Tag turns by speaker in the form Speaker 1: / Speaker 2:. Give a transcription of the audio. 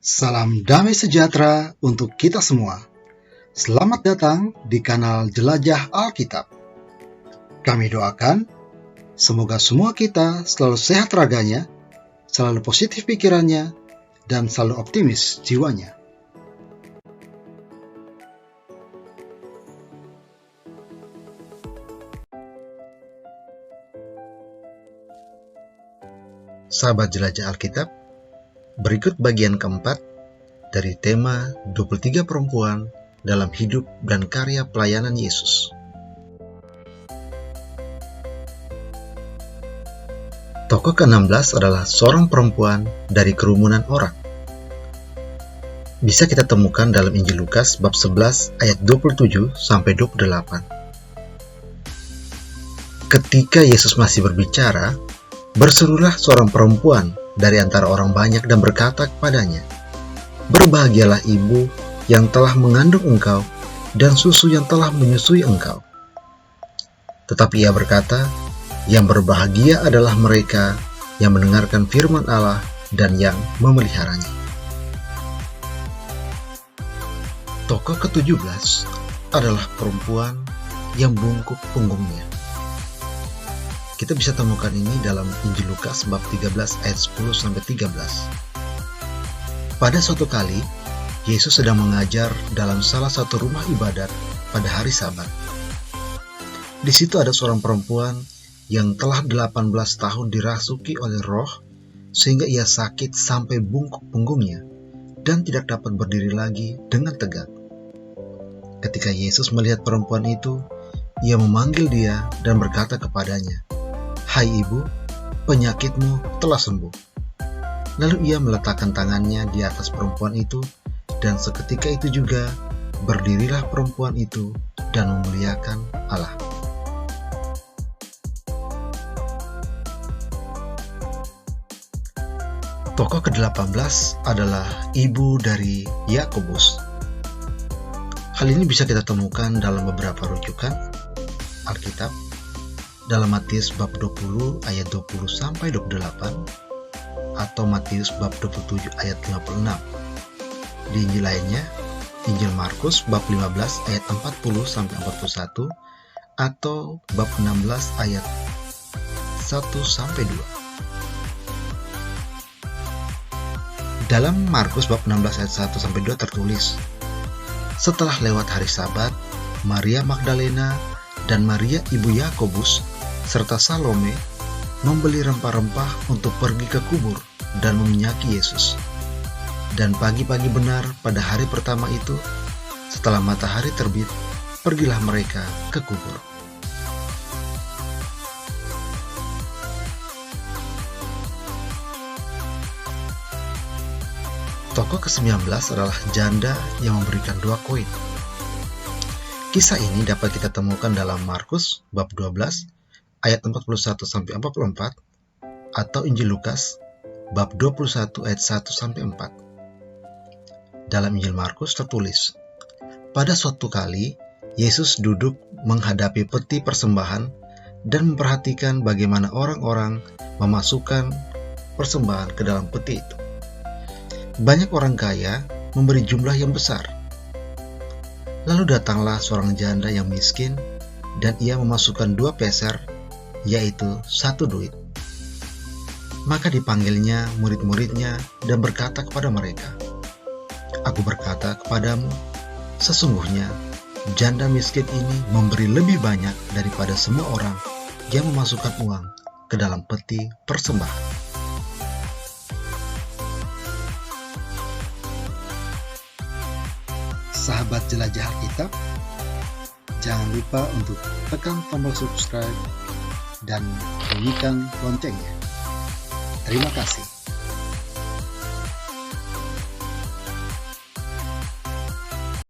Speaker 1: Salam damai sejahtera untuk kita semua. Selamat datang di kanal Jelajah Alkitab. Kami doakan, semoga semua kita selalu sehat raganya, selalu positif pikirannya, dan selalu optimis jiwanya. Sahabat Jelajah Alkitab, berikut bagian keempat dari tema 23 perempuan dalam hidup dan karya pelayanan Yesus. Tokoh ke-16 adalah seorang perempuan dari kerumunan orang. Bisa kita temukan dalam Injil Lukas bab 11 ayat 27 sampai 28. Ketika Yesus masih berbicara, berserulah seorang perempuan dari antara orang banyak dan berkata kepadanya, "Berbahagialah ibu yang telah mengandung engkau dan susu yang telah menyusui engkau." Tetapi ia berkata, "Yang berbahagia adalah mereka yang mendengarkan firman Allah dan yang memeliharanya." Tokoh ke-17 adalah perempuan yang bungkuk punggungnya. Kita bisa temukan ini dalam Injil Lukas bab 13 ayat 10-13. Pada suatu kali, Yesus sedang mengajar dalam salah satu rumah ibadat pada hari Sabat. Di situ ada seorang perempuan yang telah 18 tahun dirasuki oleh roh, sehingga ia sakit sampai bungkuk punggungnya dan tidak dapat berdiri lagi dengan tegak. Ketika Yesus melihat perempuan itu, ia memanggil dia dan berkata kepadanya, "Hai ibu, penyakitmu telah sembuh." Lalu ia meletakkan tangannya di atas perempuan itu, dan seketika itu juga berdirilah perempuan itu dan memuliakan Allah. Tokoh ke-18 adalah ibu dari Yakobus. Hal ini bisa kita temukan dalam beberapa rujukan Alkitab, dalam Matius bab 20 ayat 20-28 atau Matius bab 27 ayat 56. Di Injil lainnya, Injil Markus bab 15 ayat 40-41 atau bab 16 ayat 1-2. Dalam Markus bab 16 ayat 1-2 tertulis, "Setelah lewat hari Sabat, Maria Magdalena dan Maria ibu Yakobus serta Salome membeli rempah-rempah untuk pergi ke kubur dan meminyaki Yesus. Dan pagi-pagi benar pada hari pertama itu, setelah matahari terbit, pergilah mereka ke kubur." Tokoh ke-19 adalah janda yang memberikan 2 koin. Kisah ini dapat kita temukan dalam Markus bab 12 ayat 41-44 atau Injil Lukas bab 21 ayat 1-4. Dalam Injil Markus tertulis, "Pada suatu kali Yesus duduk menghadapi peti persembahan dan memperhatikan bagaimana orang-orang memasukkan persembahan ke dalam peti itu. Banyak orang kaya memberi jumlah yang besar. Lalu datanglah seorang janda yang miskin dan ia memasukkan 2 peser, yaitu 1 duit. Maka dipanggilnya murid-muridnya dan berkata kepada mereka, 'Aku berkata kepadamu, sesungguhnya janda miskin ini memberi lebih banyak daripada semua orang yang memasukkan uang ke dalam peti persembahan.'" Sahabat Jelajah Alkitab, jangan lupa untuk tekan tombol subscribe dan bunyikan loncengnya. Terima kasih.